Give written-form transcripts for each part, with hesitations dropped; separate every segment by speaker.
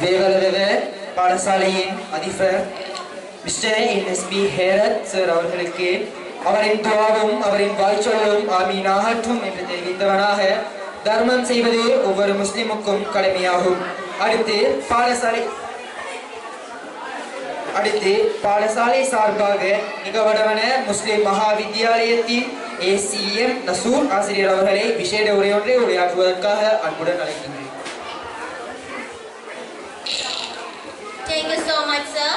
Speaker 1: வேவலவெவ பாடசாலையின் அதிபர் mister NSB Herath sir அவர்களுக்கு அவரின் துவாவும் அவரின் வாய்ச்சொல்லும் ஆமீன் ஆகட்டும் என்று தெரிவித்தவனாக தர்மம் செய்வது ஒவ்வொரு முஸ்லிமுக்கும் கடமையாகும். அடுத்து பாடசாலை சார்பாக நிகவடவன முஸ்லிம் மகா வித்தியாலயத்தின் ACM நசூர் ஆசிரியர் அவர்களை விசேட உரையொன்றை உரையாற்றுவதற்காக அன்புடன் அழைக்கின்றேன்.
Speaker 2: Thank you so much, sir.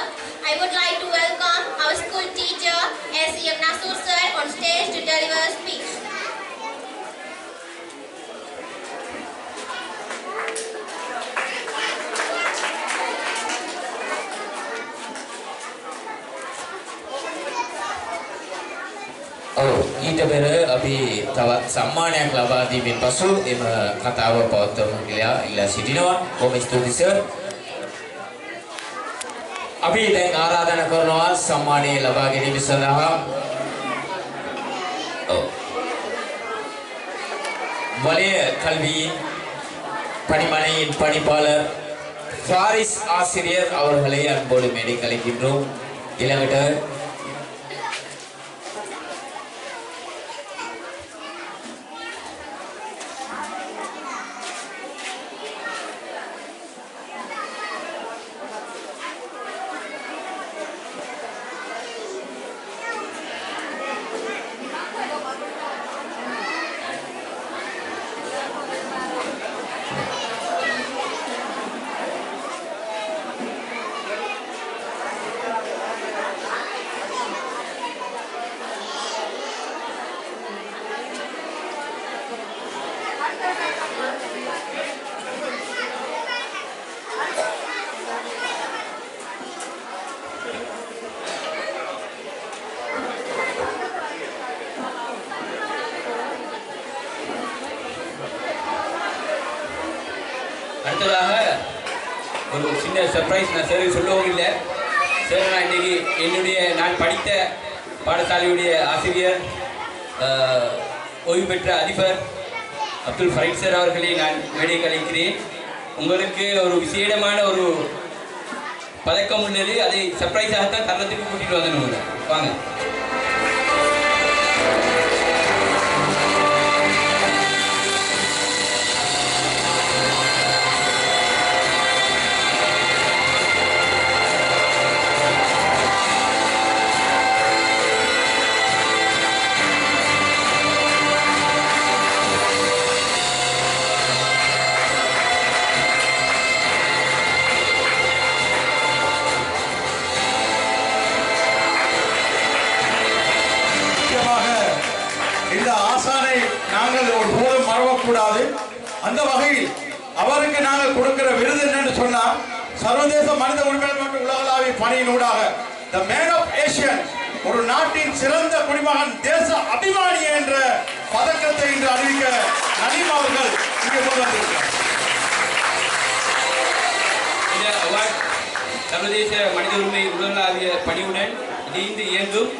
Speaker 2: I would like to welcome our school teacher ACM Nasur sir on stage to deliver a speech.
Speaker 3: ඊට පෙර අපි තවත් සම්මානයක් ලබා දීමෙන් පසු එම කතාව පවත්වමු කියලා ඉල්ලා සිටිනවා. බොහොම ස්තුතියි සර්. අපි දැන් ආරාධනා කරනවා සම්මානය ලබා ගැනීම සඳහා வலய கல்வி பணிமனையின் பணிப்பாளர் ஃபாரிஸ் ஆசிரியர் அவர்களை அன்போடு மேடை கலைக்கின்றோம். இளங்கட்டர் அடுத்ததாக ஒரு சின்ன சர்ப்ரைஸ். நான் சரி சொல்லவும் இல்லை சார். நான் இன்றைக்கி நான் படித்த பாடசாலையுடைய ஆசிரியர் ஓய்வு பெற்ற அதிபர் அப்துல் ஃபரீத் சார் அவர்களை நான் மேடை கலைக்கிறேன். உங்களுக்கு ஒரு விசேடமான ஒரு பதக்கம் உள்ளது. அதை சர்ப்ரைஸாகத்தான் தருணத்துக்கு கூட்டிகிட்டு வந்தேன். வாங்க.
Speaker 4: நாங்கள் ஒரு போதும் மறவக்கூடாது. அந்த வகையில் அவருக்கு நாங்கள் கொடுக்கிற விருது என்னன்னு சொன்னால் சர்வதேச மனித உரிமைகள் மற்றும் உலகளாவிய பணியினூடாக த மேன் ஆஃப் ஏசியன், ஒரு நாட்டின் சிறந்த குடிமகன், தேச அபிமானி என்ற பதக்கத்தை இன்று அறிவிக்க நலீம் அவர்கள் இங்கே கொண்டு வந்திருக்கிறார்.
Speaker 3: இந்த அவார்ட் சர்வதேச மனித உரிமை உலகளாவிய பணியுடன் இணைந்து இயங்கும்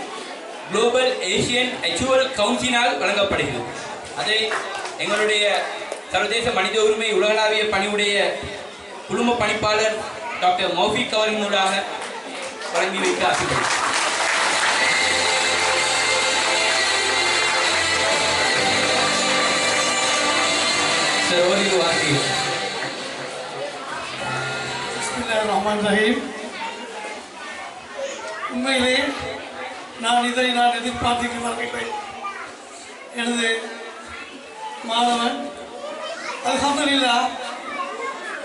Speaker 3: குளோபல் ஏசியன் அச்சீவர் கவுன்சிலால் வழங்கப்படுகிறது. அதை எங்களுடைய சர்வதேச மனித உரிமை உலகளாவிய பணியுடைய குழும பணிப்பாளர் டாக்டர் மௌஃபிக் அவர்களினூடாக வழங்கி வைக்க ஆசைப்படுகிறேன். சார் ஓரிரு வார்த்தைகள்.
Speaker 5: பிஸ்மில்லாஹிர் ரஹ்மானிர் ரஹீம். உண்மையிலே நான் எதிர்பார்த்திருக்கவில்லை. எனது மாணவன் அல்ஹம்துலில்லாஹ்,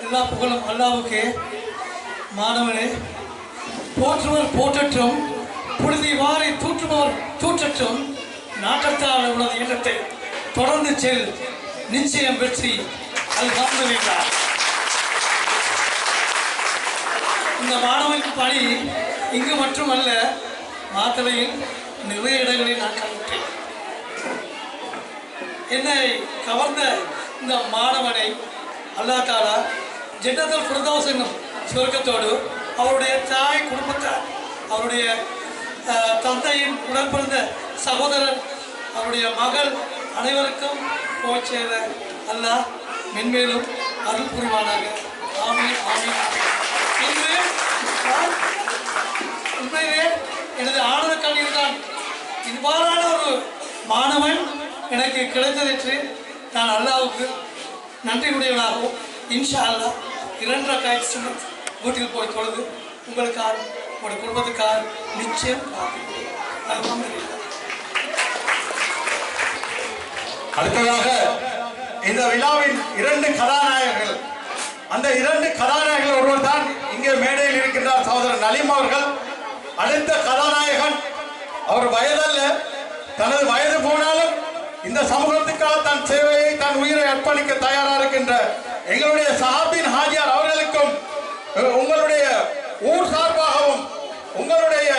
Speaker 5: எல்லா புகழும் அல்லாஹ்வுக்கே. மாணவனே, போற்றுவர் போற்றட்டும், புழுதி வாரி தூற்றுபவர் தூற்றட்டும், நாட்டத்தால் உனது எண்ணத்தை தொடர்ந்து செல், நிச்சயம் வெற்றி. அல்ஹம்துலில்லாஹ். இந்த மாணவன் பணி இங்கு மட்டுமல்ல, மாத்தளையில் நிறைய இடங்களில் நான் கண்டேன். என்னை கவர்ந்த இந்த மாணவனை அல்லாஹ் தஆலா ஜன்னத்துல் ஃபிர்தௌஸ் என்னும் சொர்க்கத்தோடு அவருடைய தாய் குடும்பத்தார், அவருடைய தந்தையின் உடன்பிறந்த சகோதரர், அவருடைய மகள் அனைவருக்கும் போய் சேர அல்லாஹ் மென்மேலும் அருள் புரிவானாக. ஆமீன் ஆமீன். மாணவன் எனக்கு கிடைத்ததற்கு நான் அல்லாவுக்கு நன்றியுடையவனாகவும் இன்ஷா அல்லாஹ் 2 ரக்காத் சுன்னத் வீட்டில் போய் தொழுது உங்களுக்காக உங்களுடைய குடும்பத்துக்காக நிச்சயம் அல்ஹம்துலில்லாஹ்.
Speaker 4: அடுத்ததாக இந்த விழாவின் 2 கதாநாயகர்கள், அந்த 2 கதாநாயகர்கள் ஒருவர் தான் இங்கே மேடையில் இருக்கின்றார் சகோதரர் நலீம் அவர்கள். அடுத்த கதாநாயகன் அவர் வயதல்ல, தனது வயது போனாலும் இந்த சமூகத்துக்காக தன் சேவையை தன் உயிரை அர்ப்பணிக்க தயாரா இருக்கின்ற எங்களுடைய சஹாபின் ஹாஜியார் அவர்களுக்கும் உங்களுடைய ஊர் சார்பாகவும் உங்களுடைய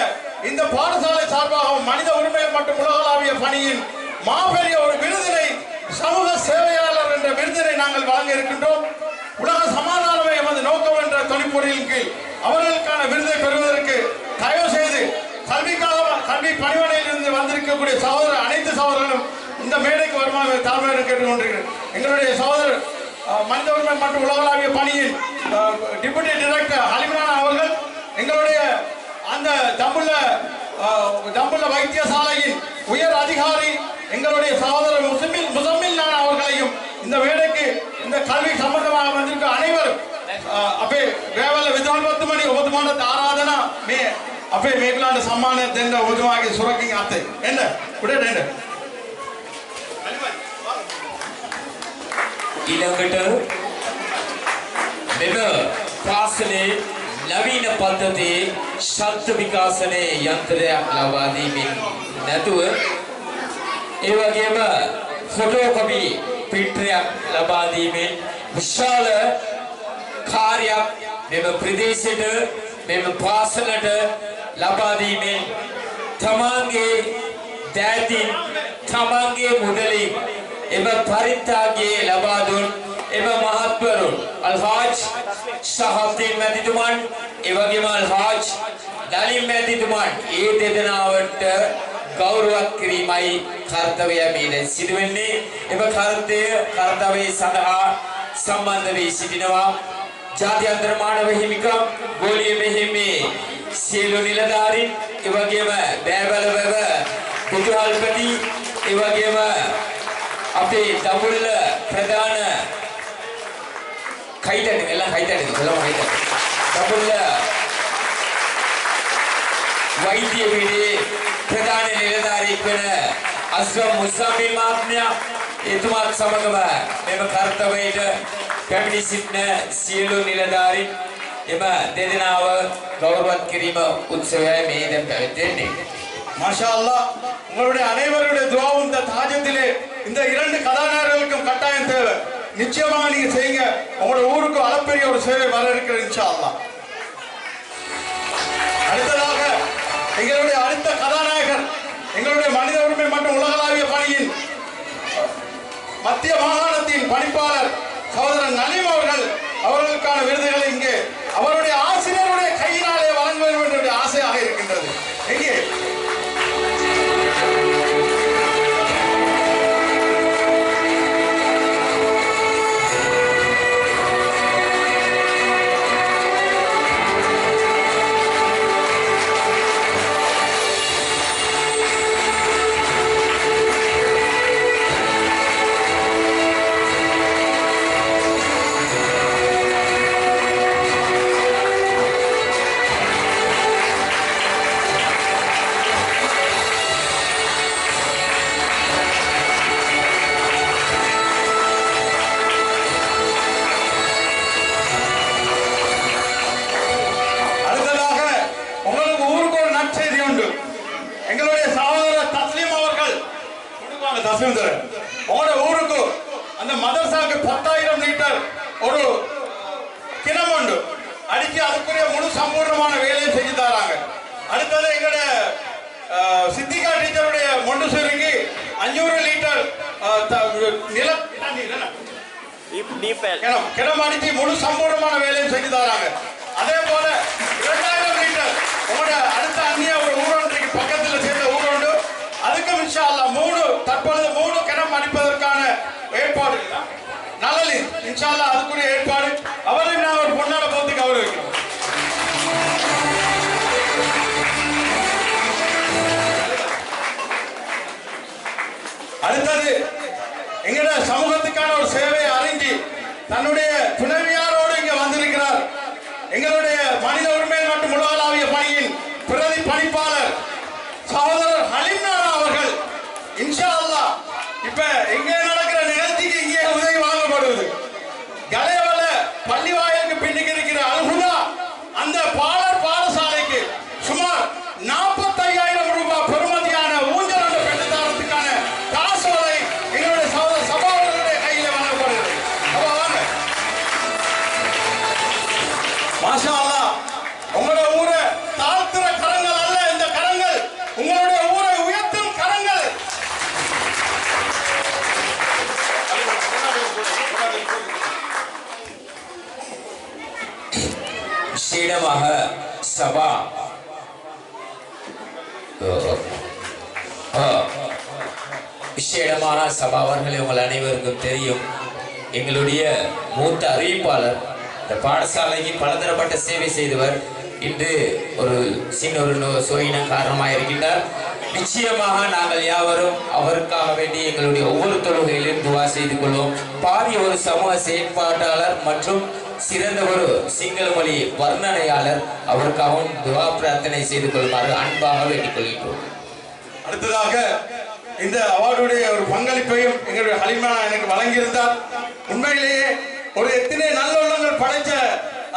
Speaker 4: இந்த பாடசாலை சார்பாகவும் மனித உரிமைகள் மற்றும் உலகளாவிய பணியின் மாபெரிய ஒரு விருதினை, சமூக சேவையாளர் என்ற விருதினை நாங்கள் வழங்க இருக்கின்றோம். உலக சமாதானமே எமது நோக்கம் என்ற தொனிப்பொருளின் கீழ் அவர்களுக்கான விருதை பெறுவதற்கு தயவு செய்து கல்வி பணிமனையில் இருந்து வந்திருக்கக்கூடிய சகோதரர் அனைத்து சகோதரர்களும் இந்த மேடைக்கு வருமாறு தலைமையுடன் கேட்டுக்கொண்டிருக்கிறேன். எங்களுடைய சகோதரர் மனித உரிமை மற்றும் உலகளாவிய பணியின் டிப்யூட்டி டைரக்டர் ஹலிமிரான் அவர்கள், எங்களுடைய அந்த தம்புள்ள வைத்தியசாலையின் உயர் அதிகாரி எங்களுடைய சகோதரர் முசம்மில் நான் அவர்களையும் இந்த மேடைக்கு இந்த கல்வி சம்பந்தமாக வந்திருக்க அனைவரும் අපේ වැවල විදාල්පත්තුමනි ඔබතුමාට ආරාධනා මේ අපේ මේගොල්ලන්ට සම්මානයක් දෙන්න ඔබතුමාගේ සුරකින් අතේ එන්න උඩට එන්න
Speaker 6: ඊළඟට මෙම පාසලේ නවීන පද්ධතියේ ශබ්ද විකාශනයේ යන්ත්‍රයක් ලබා දීමෙන් නැතුව ඒ වගේම ෆොටෝකොපි ප්‍රින්ටරයක් ලබා දීමෙන් විශාල කාර්යයක් මෙම ප්‍රදේශයට මෙම පාසලට ලබා දීමෙන් තමන්ගේ දෑතින් තමන්ගේ මුදලින් එම පරිත්‍යාගයේ ලබා දුන් එම මහත්වරුන් අල්හාජ් ශහබ්දීන් මැතිතුමන් ඒ වගේම අල්හාජ් නලිම් මැතිතුමන් ඒ දෙදෙනාවට ගෞරවවත් කිරීමයි කර්තව්‍යය මේ සිදුවෙන්නේ. එම කර්තව්‍යය සඳහා සම්බන්ධ වී සිටිනවා ජාත්‍යන්තර මානව හිමිකම් ගෝලීය මෙහෙයුමේ සියලු නිලධාරීන්, ඒ වගේම බෑවැලවැව පුදුහල්පති, ඒ වගේම අපේ දඹුල්ල ප්‍රධාන කයිතට දඹුල්ල වෛද්‍ය විභාගයේ ප්‍රධාන නිලධාරියෙක් වෙන අස්රම් මුසම්මිල් මහත්මයා එතුමාත් සමගම මෙම කර්තව්‍යයට පැමිණි සිටින සියලු නිලධාරීන් එම දෙදෙනාව ගෞරවවත් කිරීම උත්සවයයි මේ දැන් පැවැත්වෙන්නේ.
Speaker 4: மாஷா அல்லாஹ், உங்களுடைய அனைவருடைய துஆவும் இந்த தாஜத்திலே இந்த 2 கதாநாயகர்களுக்கும் கட்டாயம் தேவை. நிச்சயமாக நீங்க செய்யுங்க. உங்களுடைய ஊருக்கு அளப்பெரிய ஒரு சேவை வர இருக்கிறது இன்ஷா அல்லாஹ். அடுத்ததாக எங்களுடைய அடுத்த கதாநாயகர் எங்களுடைய மனித உரிமை மற்றும் உலகளாவிய பணியின் மத்திய மாகாணத்தின் பணிப்பாளர் சகோதரர் நலீம் அவர்களுக்கான விருதுகளை இங்கே அவருடைய ஆசிரியருடைய கையினாலே வழங்க வேண்டும் என்ற ஆசையாக இருக்கின்றது. எங்கே உங்களோட ஊருக்கு அந்த மதரசாவுக்கு 10,000 லிட்டர் ஒரு கிணம் உண்டு அடிச்சு அதுக்குரிய முழு சம்பூர்ணமான வேலையை செஞ்சு தராங்க. அடுத்தது எங்களுடைய சித்திகா டீச்சருடைய மொண்டுசேரிக்கு 500 லிட்டர் கிணம் அடிச்சு முழு சம்பூர்ணமான வேலையை செஞ்சு தராங்க. அதே போல 2000 லிட்டர் உங்களோட அடுத்த அந்நிய ஒரு ஊரொன்றைக்கு பக்கத்தில் சேர்ந்த ஊரோண்டு அதுக்கும் இன்ஷா அல்லாஹ் தற்பொழுது 3 கிணம் அடிப்பதற்கான ஏற்பாடு நலலி இன்ஷா அல்லாஹ் அதுக்குரிய ஏற்பாடு அவரையும் நான் ஒரு பொன்னாட போத்து கௌரவிக்கிறோம். தன்னுடைய துணைவியாரோடு இங்க வந்திருக்கிறார். எங்களுடைய மனித உரிமை மற்றும் உலகளாவிய பணியின் பிரதி பணிப்பாளர் சகோதரர் ஹலீம் நானா அவர்கள் இன்ஷா அல்லாஹ் இப்ப இங்கே நடக்கிற நிகழ்ச்சிக்கு இங்கே உதவி வழங்கப்படுவது. கலைவல பள்ளிவாயலுக்கு பின்னுக்கு இருக்கிற அல்ஹுதா அந்த பாடசாலைக்கு சுமார் 45,000 ரூபாய் பெறுமதியான ஊஞ்சல் அந்த பெற்றுத்தாரத்துக்கான காசோலை எங்களுடைய சகோதரர்களுடைய கையில வழங்கப்படுகிறது. மாஷா அல்லாஹ், உங்களுடைய ஊரை தாழ்த்துற கரங்கள் அல்ல இந்த கரங்கள், உங்களுடைய ஊரை உயர்த்தும் கரங்கள்.
Speaker 6: விசேடமாக சபா விசேடமான சபா அவர்களை உங்கள் அனைவருக்கும் தெரியும். எங்களுடைய மூத்த அறிவிப்பாளர், இந்த பாடசாலைக்கு பலதரப்பட்ட சேவை செய்தவர், இன்று ஒரு சின்ன ஒரு சோயின காரணமாக இருக்கின்றார். நிச்சயமாக நாங்கள் யாவரும் அவருக்காக வேண்டி எங்களுடைய ஒவ்வொரு தொழுகையிலும் துவா செய்து கொள்வோம். பாரிய ஒரு சமூக செயற்பாட்டாளர் மற்றும் சிறந்த ஒரு சிங்கள மொழி வர்ணனையாளர், அவருக்காகவும் துவா பிரார்த்தனை செய்து கொள்ளுமாறு அன்பாக வேண்டிக் கொள்கிறோம்.
Speaker 4: அடுத்ததாக இந்த அவார்டுடைய ஒரு பங்களிப்பையும் எங்களுடைய ஹலீம் நானா எனக்கு வழங்கியிருந்தார். உண்மையிலேயே ஒரு எத்தனை நல்ல உள்ளங்கள் படைத்த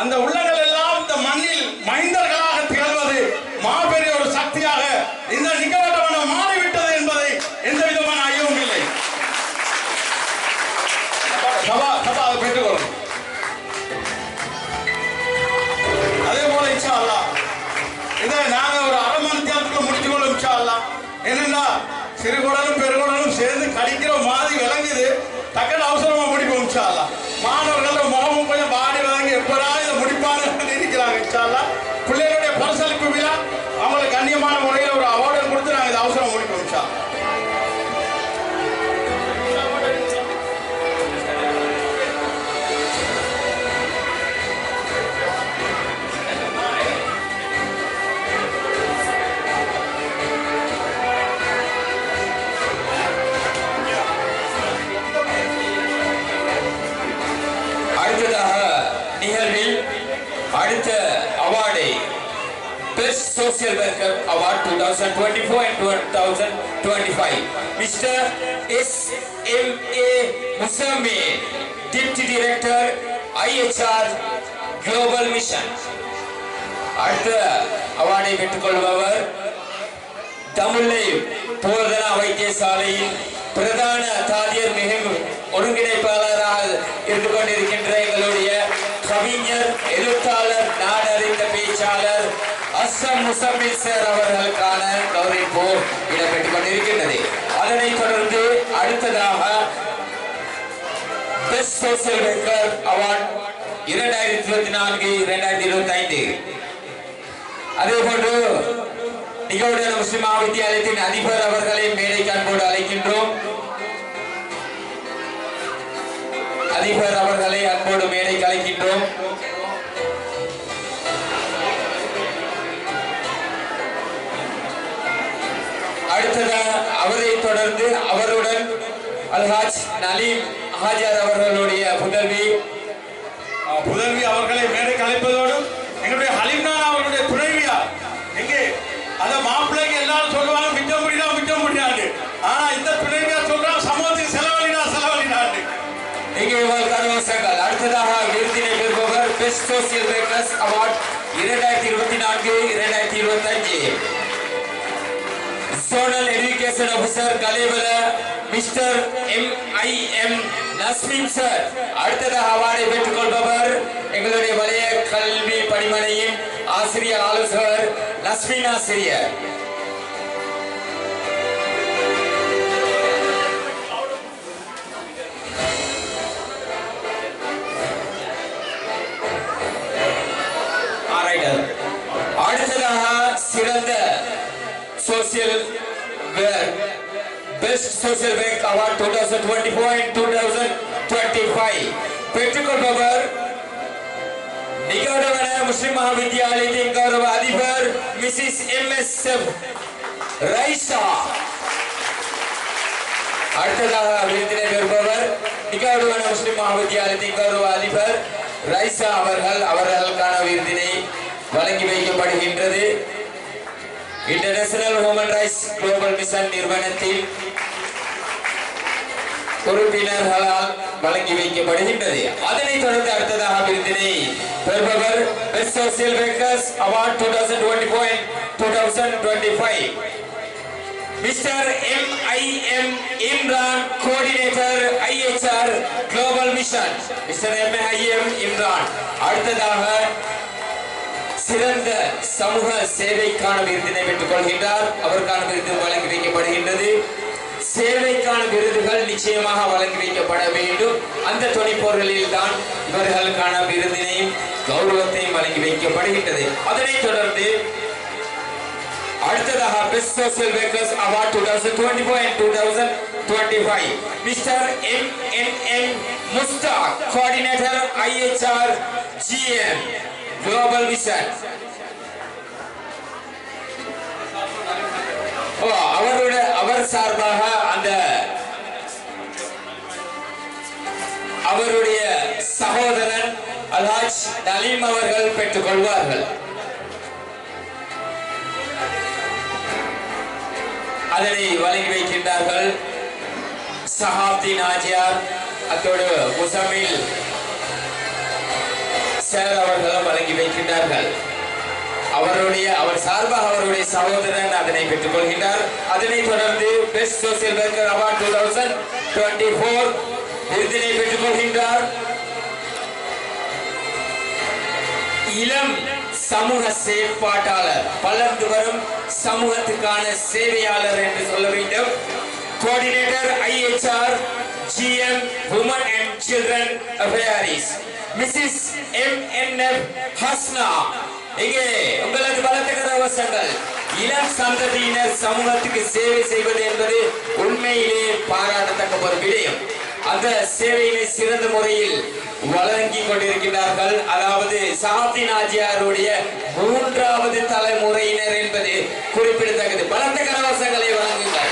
Speaker 4: அந்த உள்ளங்கள் எல்லாம் இந்த மண்ணில் மைந்தர்களாக திகழ்வது மாபெரிய ஒரு சக்தியாக இந்த நிகழ்வனம் மாறிவிட்டது என்பதை எந்த விதமான ஐயமும் இல்லை. சபா அதை பெற்றுக்கொள்ளும். அதே போல இன்ஷா அல்லாஹ் இதை நாங்க ஒரு அரை மணி நேரத்துக்கு முடிச்சுக்கொள்ளும் இன்ஷா அல்லாஹ். என்னன்னா சிறுகுடலும் பெருகுடலும் சேர்ந்து கடிக்கிற மாதிரி விளங்குது, டக்குனு அவசரமா முடிப்போம் இன்ஷா அல்லாஹ். மாணவர்கள் முகமும் கொஞ்சம் பாடி வழங்கி எப்படா இதை முடிப்பான்னு இருக்கிறாங்க இன்ஷா அல்லாஹ். பிள்ளைகளுடைய பரிசளிப்பு விழா அவங்களுக்கு கண்ணியமான முறையில் ஒரு அவார்டு கொடுத்து நாங்கள் இதை அவசரம் முடிப்போம் இன்ஷா அல்லாஹ்.
Speaker 6: நிகழ்வில் அடுத்த அவார்டை best social worker award 2024 and 2025 mister SMA Musammi, deputy director IHR global mission. அடுத்த அவார்டை பெற்றுக்கொள்பவர் தமிழை போதனா வைத்தியசாலையின் பிரதான தாதியர் மிகு ஒருங்கிணைப்பாளராக இருந்து கொண்டிருக்கின்ற எங்களுடைய கவிஞர், எழுத்தாளர், நாடறிந்த பேச்சாளர் அஸ்ஸம் முசம்மில் சார் அவர்களுக்கான கௌரவிப்பு இடம்பெற்றுக் கொண்டிருக்கின்றது. அதனைத் தொடர்ந்து அடுத்ததாக பெஸ்ட் சோசியல் ஒர்க்கர் அவார்ட் 2024-2025. அதே போன்று நிகழ்வுடைய முஸ்லிம் மகாவித்தியாலயத்தின் அதிபர் அவர்களை மேடைக்கு அன்போடு அழைக்கின்றோம். அதிபர் அவர்களை அன்போடு மேடைக்கு அழைக்கின்றோம். அடுத்ததாக அவரை தொடர்ந்து அவருடன் அல்ஹாஜ் நலீம் ஹாஜர் அவர்களுடைய புதல்வி
Speaker 4: அவர்களை மேடைக்கு அழைப்பதோடு எங்களுடைய ஹலீம் நானா அவர்களுடைய துணைவியார் எங்கே அத மாப்பிள்ளைக்கு எல்லாரும் சொல்லுவாங்க மிச்சம் முடியாது. ஆனா இந்த துணைவியார் சொல்றாங்க சமூகத்துக்கு செலவழினாண்டு.
Speaker 6: இங்கே கரகோஷங்கள். அடுத்ததாக விருதினை பெறுபவர் best social workers award 2024-2025 zonal education officer Galewela mister MIM Nasmin sir. அடுத்ததாக அவார்டை பெற்றுக் கொள்பவர் எங்களுடைய வலய கல்வி பணிமனையின் ஆசிரியர் ஆலோசகர் நஸ்மின் ஆசிரியர். அடுத்ததாக சிறந்த social best social work award 2024 and 2025 பெற்றுக்கொள்பவர் நிகழ்வன முஸ்லிம் மகாவித்தியாலயத்தின் கௌரவ அதிபர் மிஸ்ஸஸ் MSF ரைசா. அடுத்ததாக விருதினை பெறுபவர் நிகழ்வு ஏழாவது முஸ்லிம் மகாவித்தியாலயத்தின் கௌரவ அதிபர் ரைசா அவர்களுக்கான விருதினை வழங்கி வைக்கப்படுகின்றது. International human rights global mission நிறுவனத்தில் உறுப்பினர்களால் வழங்கி வைக்கப்படுகின்றது. அதனைத் தொடர்ந்து அடுத்ததாக விருதினை பெறுபவர் best social workers award 2024-2025 mister MIM Imran, coordinator IHR global mission. Mister MIM Imran. அடுத்ததாக சிறந்த சமூக சேவைக்கான விருதினை பெற்றுக் கொள்கின்றார். அவருக்கான விருது வழங்கி வைக்கப்படுகின்றது. சேவைக்கான விருதுகள் நிச்சயமாக வழங்கி வைக்கப்பட வேண்டும். அந்த துணைப்போர்களில் தான் இவர்களுக்கான விருதினையும் கௌரவத்தையும் வழங்கி வைக்கப்படுகின்றது. அதனைத் தொடர்ந்து அடுத்ததாக best social workers award 2024 and 2025 mister MNN Mushtaq, coordinator IHR GM global mission. அவர் சார்பாக அந்த அவருடைய சகோதரன் அல்ஹாஜ் நலீம் அவர்கள் பெற்றுக் கொள்வார்கள். அதனை வழங்கி வைக்கின்றார்கள் சஹாப்தீன் ஆஜியார், அத்தோடு முசமில் சார் அவர்களும் வழங்கி வைக்கின்றார்கள். அவர் சார்பாக அவருடைய சகோதரன் அதனை பெற்றுக் கொள்கின்றார். அதனைத் தொடர்ந்து பெஸ்ட் சோசியல் ஒர்க்கர் அவார்ட் 2024 விருதினை பெற்றுக் கொள்கின்றார் இளம் சமூக செயற்பாட்டாளர், வளர்ந்து வரும் சமூகத்துக்கான சேவையாளர் என்று சொல்ல வேண்டும். Coordinator IHR GM Women and Children Affairs Mrs MNF Hasna. இங்கே உங்களது பலத்த கரகோஷங்கள். இளம் சந்ததியினர் சமூகத்துக்கு சேவை செய்வது என்பது உண்மையிலே பாராட்டத்தக்க ஒரு விடயம். அந்த சேவையினை சிறந்த முறையில் வழங்கி கொண்டிருக்கிறார்கள். அதாவது சஹாப்தீன் ஆஜியாருடைய 3வது தலைமுறையினர் என்பது குறிப்பிடத்தக்கது. பலத்த கரகோஷங்களை வழங்குங்கள்.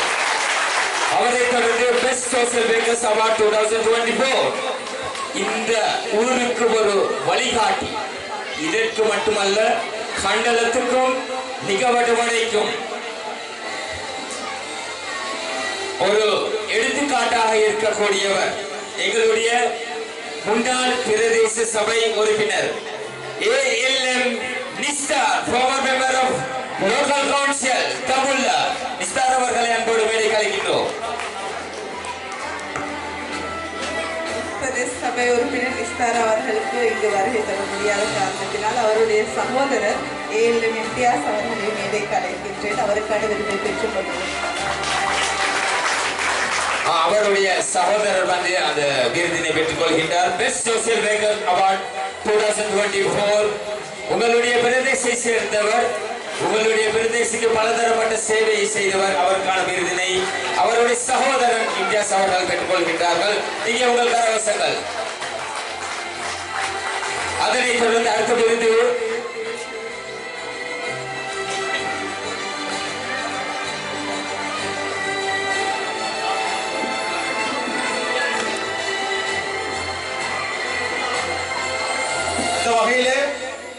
Speaker 6: அவரை தொடர்ந்து பெஸ்ட் சோசியல் ஒர்க்கர்ஸ் அவார்ட் 2024 இந்த ஊருக்கு ஒரு வழிகாட்டி. இதற்கு மட்டுமல்ல, கண்டலத்துக்கும் நிகவடவடைக்கும் ஒரு எடுத்துக்காட்டாக இருக்கக்கூடியவர் எங்களுடைய முன்னாள் பிரதேச சபை உறுப்பினர் ALM Nisthar, former member of local council தபுல்லா Nisthar அவர்களை அன்போடு மேடை கலைக்கின்றோம்.
Speaker 7: பிரதேச சபை உறுப்பினர் நிஸ்தார் அவர்களுக்கு இங்கு வருகை தர முடியாத காரணத்தினால் அவருடைய சகோதரர் ALM இம்தியாஸ் அவர்களை மேடை கலைக்கின்றேன். அவருக்கான விருதை பெற்றுக் கொள்கிறேன்.
Speaker 6: அவருடைய சகோதரர் வந்து அந்த விருதினை பெற்றுக் கொள்கின்றார். பெஸ்ட் சோசியல் ஒர்க்கர் அவார்ட் 2024 உங்களுடைய பிரதேசத்தை சேர்ந்தவர், உங்களுடைய பிரதேசத்துக்கு பலதரப்பட்ட சேவையை செய்தவர். அவருக்கான விருதினை அவருடைய சகோதரன் இம்தியாஸ் அவர்கள் பெற்றுக் கொள்கின்றார்கள். இங்கே உங்கள் கரகோஷங்கள். அதனைத் தொடர்ந்து அடுத்த விருது
Speaker 4: இந்த வகையிலே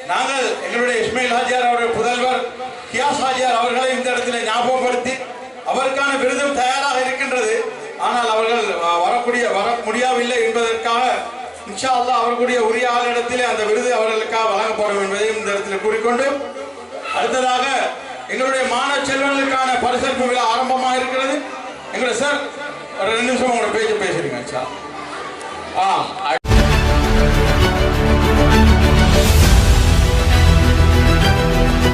Speaker 4: நாங்கள் எங்களுடைய இஸ்மாயில் ஹாஜியார் அவருடைய புதல்வர் கியாஸ் ஹாஜியார் அவர்களை இந்த இடத்துல ஞாபகப்படுத்தி அவருக்கான விருதும் தயாராக இருக்கின்றது. ஆனால் அவர்கள் வர முடியவில்லை என்பதற்காக இன்ஷா அல்லாஹ் அவர்களுடைய உரிய ஆளிடத்திலே அந்த விருது அவர்களுக்காக வழங்கப்படும் என்பதையும் இந்த இடத்துல கூறிக்கொண்டு, அடுத்ததாக எங்களுடைய மாணவ செல்வங்களுக்கான பரிசளிப்பு விழா ஆரம்பமாக இருக்கிறது. எங்களுடைய சார் ஒரு 2 நிமிஷம் உங்களோட பேச்சு பேசுறீங்க.